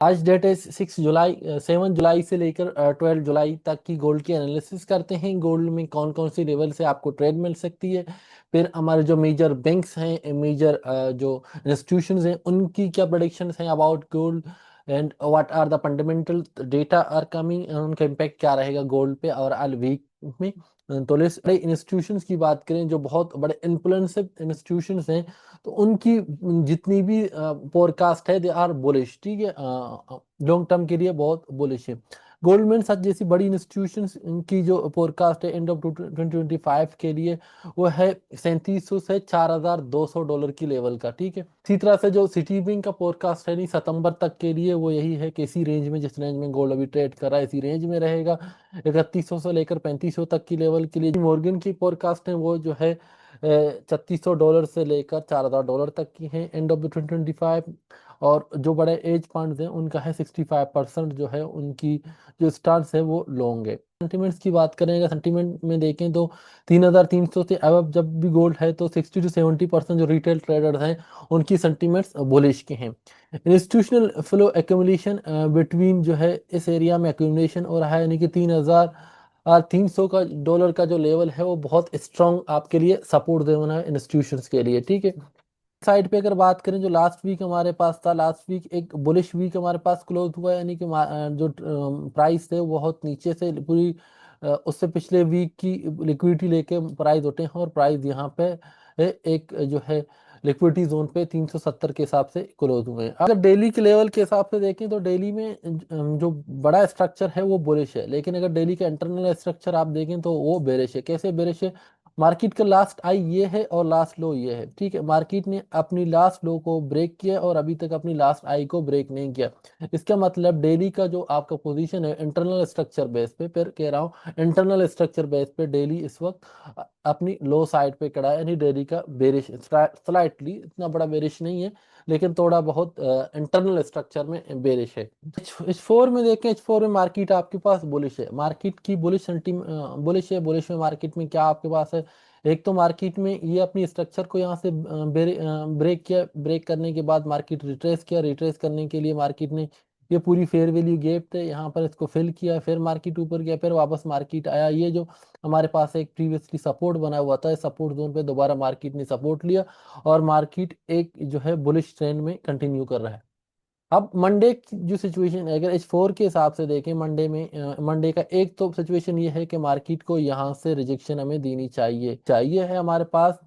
आज डेट है 6 जुलाई, 7 जुलाई से लेकर 12 जुलाई तक की गोल्ड की एनालिसिस करते हैं। गोल्ड में कौन कौन सी लेवल से आपको ट्रेड मिल सकती है, फिर हमारे जो मेजर बैंक्स हैं, मेजर जो इंस्टीट्यूशंस हैं, उनकी क्या प्रेडिक्शंस हैं about gold, and what are the fundamental data are coming, उनका इम्पैक्ट क्या रहेगा गोल्ड पे और ऑल वीक में। तो लेट्स बड़े इंस्टीट्यूशंस की बात करें, जो बहुत बड़े इन्फ्लुएंसिव इंस्टीट्यूशंस हैं, तो उनकी जितनी भी फोरकास्ट है दे आर बुलिश। ठीक है, लॉन्ग टर्म के लिए बहुत बुलिश है। गोल्डमैन सच जैसी बड़ी इंस्टीट्यूशंस की जो फोरकास्ट है एंड ऑफ 2025 के लिए, वो है 3700 से $4200 की लेवल का। ठीक है, इसी तरह से जो सिटी बैंक का फोरकास्ट है नहीं सितंबर तक के लिए, वो यही है कि इसी रेंज में, जिस रेंज में गोल्ड अभी ट्रेड कर रहा है, इसी रेंज में रहेगा। 3100 से लेकर 3500 तक की लेवल के लिए मॉर्गन की फोरकास्ट है, वो जो है $3600 से लेकर $4000 तक की है एंड ऑफ द 2025। और जो बड़े एज फंड्स हैं उनका है 65% जो है उनकी जो स्टांस है वो लॉन्ग है। सेंटिमेंट्स की बात करें, अगर सेंटिमेंट में देखें तो 3300 से अब जब भी गोल्ड है तो 60 से 70% जो रिटेल ट्रेडर्स हैं उनकी सेंटिमेंट्स बुलिश के हैं। इंस्टीट्यूशनल फ्लो एक्यूमुलेशन बिटवीन जो है इस एरिया में एक्यूमुलेशन हो रहा है, यानी कि 3,300 का डॉलर का जो लेवल है वो बहुत स्ट्रांग आपके लिए सपोर्ट देना है इंस्टीट्यूशंस के लिए। ठीक है, साइड पे अगर बात करें, जो लास्ट वीक हमारे पास था, लास्ट वीक एक बुलिश वीक हमारे पास क्लोज हुआ है, यानी कि जो प्राइस है वो बहुत नीचे से पूरी उससे पिछले वीक की लिक्विडिटी लेके प्राइस उठे हैं, और प्राइस यहाँ पे एक जो है लिक्विडिटी जोन पे 370 के हिसाब से क्लोज हुए हैं। अगर डेली के लेवल के हिसाब से देखें तो डेली में जो बड़ा स्ट्रक्चर है वो बुलिश है, लेकिन अगर डेली का इंटरनल स्ट्रक्चर आप देखें तो वो बेरिश है। कैसे बेरिश है? मार्केट का लास्ट आई ये है और लास्ट लो ये है। ठीक है, मार्केट ने अपनी लास्ट लो को ब्रेक किया और अभी तक अपनी लास्ट आई को ब्रेक नहीं किया। इसका मतलब डेली का जो आपका पोजीशन है इंटरनल स्ट्रक्चर बेस पे, फिर कह रहा हूँ इंटरनल स्ट्रक्चर बेस पे डेली इस वक्त अपनी लो साइड पे खड़ा है, यानी डेली का बेरिश स्लाइटली, इतना बड़ा बेरिश नहीं है लेकिन थोड़ा बहुत इंटरनल स्ट्रक्चर में बेरिश है। H4 में देखें, H4 में मार्केट आपके पास बुलिश है, मार्केट की बुलिश बुलिश है। बुलिश में मार्केट में क्या आपके पास है? एक तो मार्केट में ये अपनी स्ट्रक्चर को यहाँ से ब्रेक किया, ब्रेक करने के बाद मार्केट रिट्रेस किया, रिट्रेस करने के लिए मार्केट ने ये पूरी फेयर वैल्यू गैप थे यहाँ पर इसको फिल किया, फिर मार्केट ऊपर गया, फिर वापस मार्केट आया। ये जो हमारे पास एक प्रीवियसली सपोर्ट बना हुआ था, सपोर्ट जोन पे दोबारा मार्केट ने सपोर्ट लिया और मार्केट एक जो है बुलिश ट्रेंड में कंटिन्यू कर रहा है। अब मंडे की जो सिचुएशन है, अगर H4 के हिसाब से देखें, मंडे में मंडे का एक तो सिचुएशन ये है कि मार्केट को यहाँ से रिजेक्शन हमें देनी चाहिए चाहिए है हमारे पास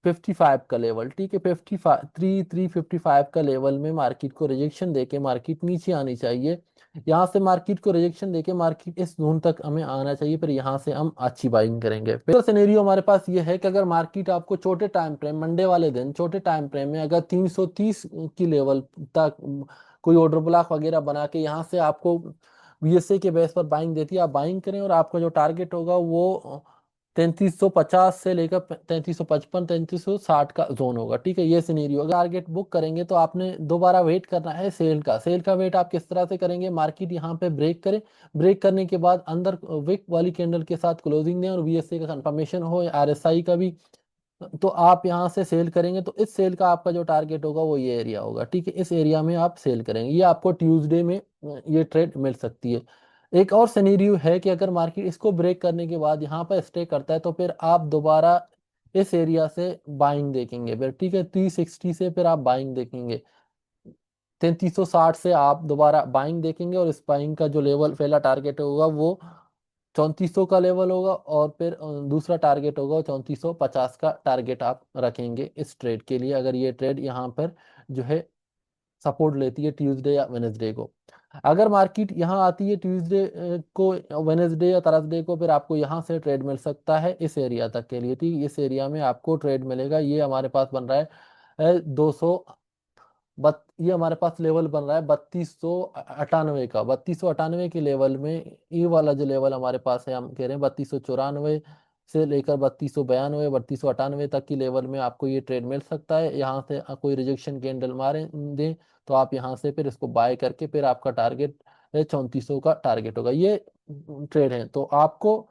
55 का लेवल। ठीक है, 355 का लेवल में मार्केट को रिजेक्शन देके मार्केट नीचे आनी चाहिए। यहाँ से मार्केट को रिजेक्शन देके मार्केट इस जोन तक हमें आना चाहिए, फिर यहाँ से हम अच्छी बाइंग करेंगे। फिर सिनेरियो हमारे पास ये है कि अगर मार्केट आपको छोटे टाइम फ्रेम, मंडे वाले दिन छोटे टाइम फ्रेम में अगर 330 की लेवल तक कोई ऑर्डर ब्लॉक वगैरह बना के यहाँ से आपको बीएसए के बेस पर बाइंग देती है, आप बाइंग करें और आपका जो टारगेट होगा वो 3350 से लेकर 3355 3360 का जोन होगा। ठीक है, ये सिनेरियो अगर टारगेट बुक करेंगे तो आपने दोबारा वेट करना है सेल का। सेल का वेट आप किस तरह से करेंगे? मार्केट यहाँ पे ब्रेक करे, ब्रेक करने के बाद अंदर विक वाली कैंडल के साथ क्लोजिंग दें और बीएसए का कंफर्मेशन हो, आरएसआई का भी, तो आप यहाँ से सेल करेंगे। तो इस सेल का आपका जो टारगेट होगा वो ये एरिया होगा। ठीक है, इस एरिया में आप सेल करेंगे, ये आपको ट्यूसडे में ये ट्रेड मिल सकती है। एक और सिनेरियो है कि अगर मार्केट इसको ब्रेक करने के बाद यहाँ पर स्टे करता है तो फिर आप दोबारा इस एरिया से बाइंग देखेंगे फिर। ठीक है, 360 से फिर आप बाइंग देखेंगे, 3360 से आप दोबारा बाइंग देखेंगे और इस बाइंग का जो लेवल पहला टारगेट होगा वो 3400 का लेवल होगा और फिर दूसरा टारगेट होगा 3450 का टारगेट आप रखेंगे इस ट्रेड के लिए, अगर ये ट्रेड यहाँ पर जो है सपोर्ट लेती है ट्यूसडे या वेनेसडे को। अगर मार्केट यहाँ आती है ट्यूसडे को, वेनेसडे या थर्सडे को, फिर आपको यहाँ से ट्रेड मिल सकता है इस एरिया तक के लिए। ठीक, इस एरिया में आपको ट्रेड मिलेगा, ये हमारे पास बन रहा है 200 ये हमारे पास लेवल बन रहा है 3298 का। 3298 के लेवल में ये वाला जो लेवल हमारे पास है, हम कह रहे हैं 3294 से लेकर 3292 3298 तक की लेवल में आपको ये ट्रेड मिल सकता है। यहाँ से कोई रिजेक्शन कैंडल मारे दें तो आप यहाँ से फिर इसको बाय करके फिर आपका टारगेट 3400 का टारगेट होगा। ये ट्रेड है। तो आपको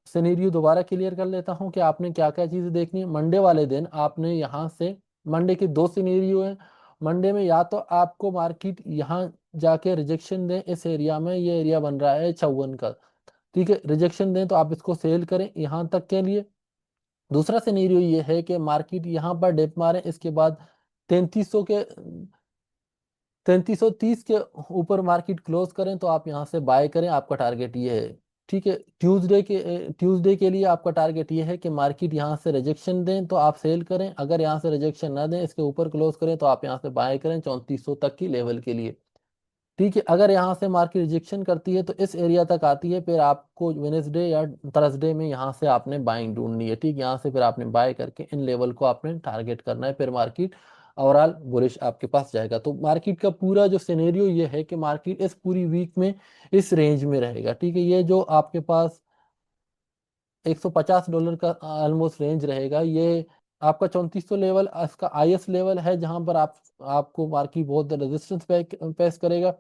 सिनेरियो दोबारा क्लियर कर लेता हूँ कि आपने क्या क्या चीजें देखनी है। मंडे वाले दिन आपने यहाँ से, मंडे के दो सिनेरियो हैं, मंडे में या तो आपको मार्केट यहाँ जाके रिजेक्शन दें, इस एरिया में ये एरिया बन रहा है 54 का, ठीक है, रिजेक्शन दें तो आप इसको सेल करें यहाँ तक के लिए। दूसरा सिनेरियो ये है कि मार्केट यहाँ पर डिप मारे, इसके बाद 3300 के 3330 के ऊपर मार्केट क्लोज करें तो आप यहाँ से बाय करें, आपका टारगेट ये है। ठीक है, ट्यूसडे के लिए आपका टारगेट ये है कि मार्केट यहाँ से रिजेक्शन दें तो आप सेल करें, अगर यहाँ से रिजेक्शन ना दें, इसके ऊपर क्लोज करें तो आप यहाँ से बाय करें 3400 तक की लेवल के लिए। ठीक है, अगर यहाँ से मार्केट रिजेक्शन करती है तो इस एरिया तक आती है, फिर आपको वेनेसडे या थर्सडे में यहाँ से आपने बाइंग ढूंढनी है। ठीक, यहाँ से फिर आपने बाय करके इन लेवल को आपने टारगेट करना है, फिर मार्केट ओवरऑल बुलिश आपके पास जाएगा। तो मार्केट का पूरा जो सिनेरियो ये है कि मार्केट इस पूरी वीक में इस रेंज में रहेगा। ठीक है, ये जो आपके पास $150 का ऑलमोस्ट रेंज रहेगा, ये आपका 3400 लेवल इसका आईएस लेवल है, जहां पर आपको मार्केट बहुत रेजिस्टेंस फेस करेगा।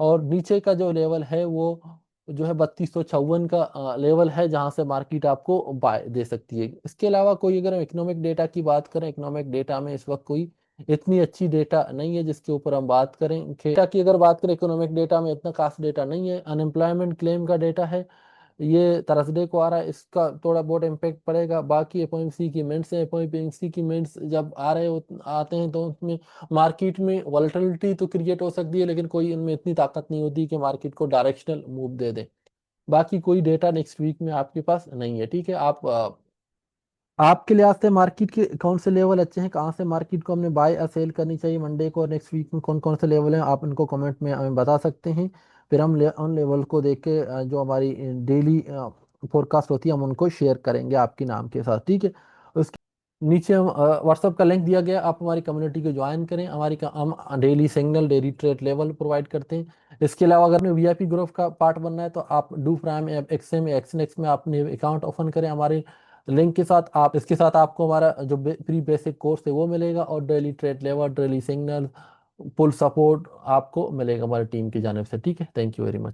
और नीचे का जो लेवल है वो जो है 3254 का लेवल है, जहां से मार्केट आपको बाय दे सकती है। इसके अलावा कोई अगर हम इकोनॉमिक डेटा की बात करें, इकोनॉमिक डेटा में इस वक्त कोई इतनी अच्छी डेटा नहीं है जिसके ऊपर हम बात करें। डेटा की अगर बात करें, इकोनॉमिक डेटा में इतना खास डेटा नहीं है। अनएम्प्लॉयमेंट क्लेम का डेटा है, ये थर्सडे को आ रहा है, इसका थोड़ा बहुत इम्पेक्ट पड़ेगा। बाकी एफओएमसी की मिनट्स है, एफओएमसी की मिनट्स जब आते हैं तो उसमें मार्केट में वॉलेटिलिटी तो क्रिएट हो सकती है, लेकिन कोई इनमें इतनी ताकत नहीं होती कि मार्केट को डायरेक्शनल मूव दे दे। बाकी कोई डेटा नेक्स्ट वीक में आपके पास नहीं है। ठीक है, आपके लिहाज से मार्केट के कौन से लेवल अच्छे हैं, कहाँ से मार्केट को हमने बाय या सेल करनी चाहिए मंडे को, और नेक्स्ट वीक में कौन कौन से लेवल हैं, आप इनको कमेंट में हमें बता सकते हैं। फिर हम उन लेवल को देख के जो हमारी डेली फोरकास्ट होती है हम उनको शेयर करेंगे आपके नाम के साथ। ठीक है, उसके नीचे हम व्हाट्सअप का लिंक दिया गया, आप हमारी कम्युनिटी को ज्वाइन करें। हम daily signal, daily trade level provide करते हैं। इसके अलावा अगर हमें वीआईपी ग्रुप का पार्ट बनना है तो आप डू प्राइम एक्सएम एक्सनेक्स में आपने अकाउंट ओपन करें हमारे लिंक के साथ। आप इसके साथ आपको हमारा जो प्री बेसिक कोर्स है वो मिलेगा, और daily trade level, daily signal, full support आपको मिलेगा हमारी टीम की जानिब से। ठीक है, थैंक यू वेरी मच।